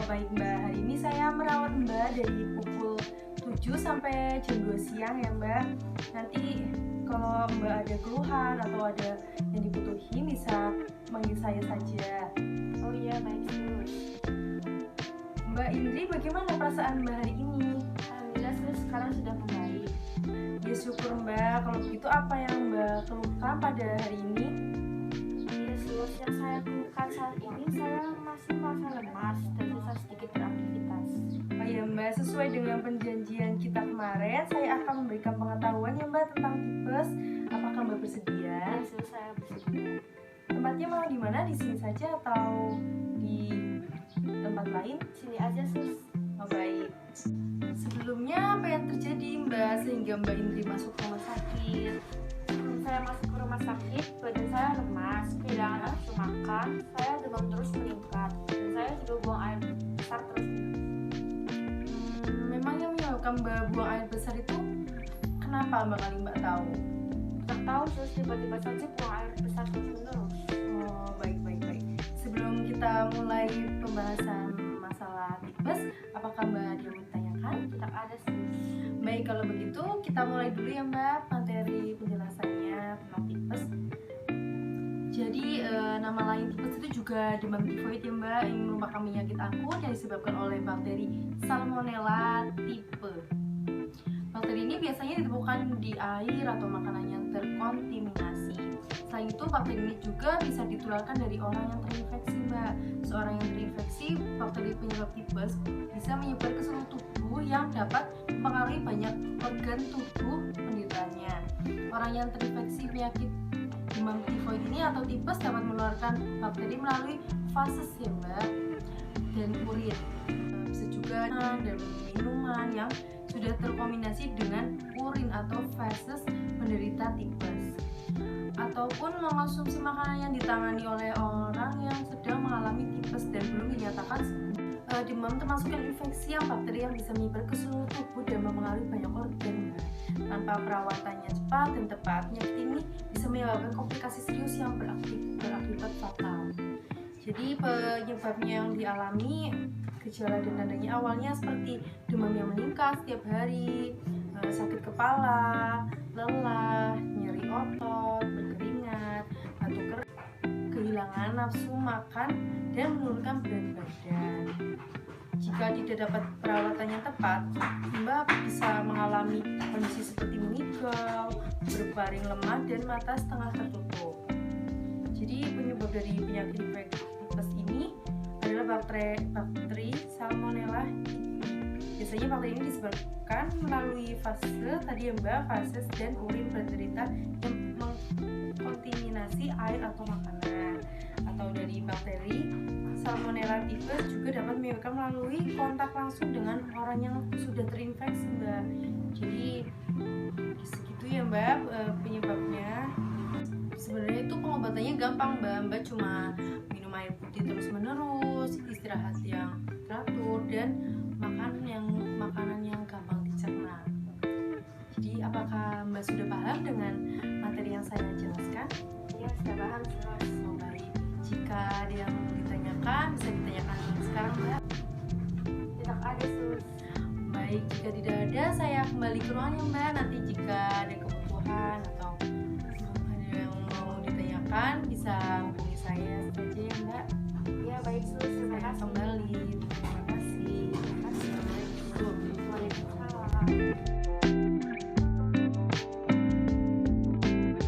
Baik Mbak, hari ini saya merawat Mbak dari pukul 7 sampai jam 2 siang ya Mbak. Nanti kalau Mbak ada keluhan atau ada yang dibutuhin bisa manggil saya saja. Oh iya, baik sus. Mbak Indri, bagaimana perasaan Mbak hari ini? Alhamdulillah sus, sekarang sudah membaik. Ya syukur Mbak, kalau begitu apa yang Mbak keluhkan pada hari ini? Iya sus, yang saya keluhkan saat ini saya masih merasa lemas dan susah sedikit beraktivitas. Oh ya Mbak, sesuai dengan perjanjian kita kemarin, saya akan memberikan pengetahuan ya Mbak tentang tipes. Apakah Mbak bersedia? Ya sus, saya bersedia. Tempatnya mau di mana? Di sini saja atau di tempat lain? Sini aja sus. Oh baik. Sebelumnya apa yang terjadi Mbak sehingga Mbak Indri masuk rumah sakit? Sebelum saya masuk ke rumah sakit, badan saya lemas, kehilangan nafsu makan, saya demam terus meningkat, dan saya juga buang air besar terus. Memang yang menyebabkan Mbak buang air besar itu kenapa Mbak kali Mbak tahu? Tak tahu sus, tiba-tiba saja buang air besar terus menerus. Oh baik. Sebelum kita mulai pembahasan masalah tipes, apakah Mbak ada yang mau ditanyakan? Tidak ada sus. Baik, kalau begitu kita mulai dulu ya Mbak materi penjelasannya tentang tipes. Jadi nama lain tipes itu juga demam tifoid ya Mbak, yang merupakan penyakit akut yang disebabkan oleh bakteri Salmonella type. Bakteri ini biasanya ditemukan di air atau makanan yang terkontaminasi. Selain itu, bakteri ini juga bisa ditularkan dari orang yang terinfeksi Mbak. Seorang yang terinfeksi bakteri penyebab tipes bisa menyebar ke seluruh tubuh yang dapat mempengaruhi banyak organ tubuh penderitanya. Orang yang terinfeksi penyakit demam tifoid ini atau tipes dapat menularkan bakteri melalui fases ya Mbak, dan urin. Bisa juga dan minuman yang sudah terkombinasi dengan urin atau feses penderita tipes, ataupun mengonsumsi makanan yang ditangani oleh orang yang sedang mengalami tipes dan belum dinyatakan sembuh. Demam termasuk infeksi yang bakteri yang bisa menyebar ke seluruh tubuh dan mempengaruhi banyak organ. Tanpa perawatannya cepat dan tepat, penyakit ini bisa menyebabkan komplikasi serius yang berakibat fatal. Jadi penyebabnya yang dialami, gejala dan tandanya awalnya seperti demam yang meningkat setiap hari, sakit kepala, lelah, nyeri otot, berkeringat, batuk keras, kehilangan nafsu makan, dan menurunkan berat badan. Jika tidak dapat perawatan yang tepat, Mbak bisa mengalami kondisi seperti mengigau, berbaring lemah, dan mata setengah tertutup. Jadi penyebab dari penyakit tipes ini adalah bakteri Salmonella typhi. Biasanya bakteri ini disebabkan melalui fase tadi ya Mbak, fases dan urin penderita yang mengkontaminasi air atau makanan. Atau dari bakteri Salmonella typhi juga dapat menyebabkan melalui kontak langsung dengan orang yang sudah terinfeksi Mbak. Jadi segitu ya Mbak penyebabnya. Sebenarnya itu pengobatannya gampang Mbak cuma minum air putih terus menerus, istirahat yang teratur, dan makanan yang gampang dicerna. Jadi apakah Mbak sudah paham dengan materi yang saya jelaskan? Ya, sudah paham sus. Oh, baik. Jika ada yang mau ditanyakan, bisa ditanyakan sekarang Mbak. Tidak ada sus. Baik, jika tidak ada, saya kembali ke ruangnya Mbak. Nanti jika ada kebutuhan atau ada yang mau ditanyakan, bisa hubungi saya saja ya Mbak. Ya, baik sus. Terima Saya kasih. kembali.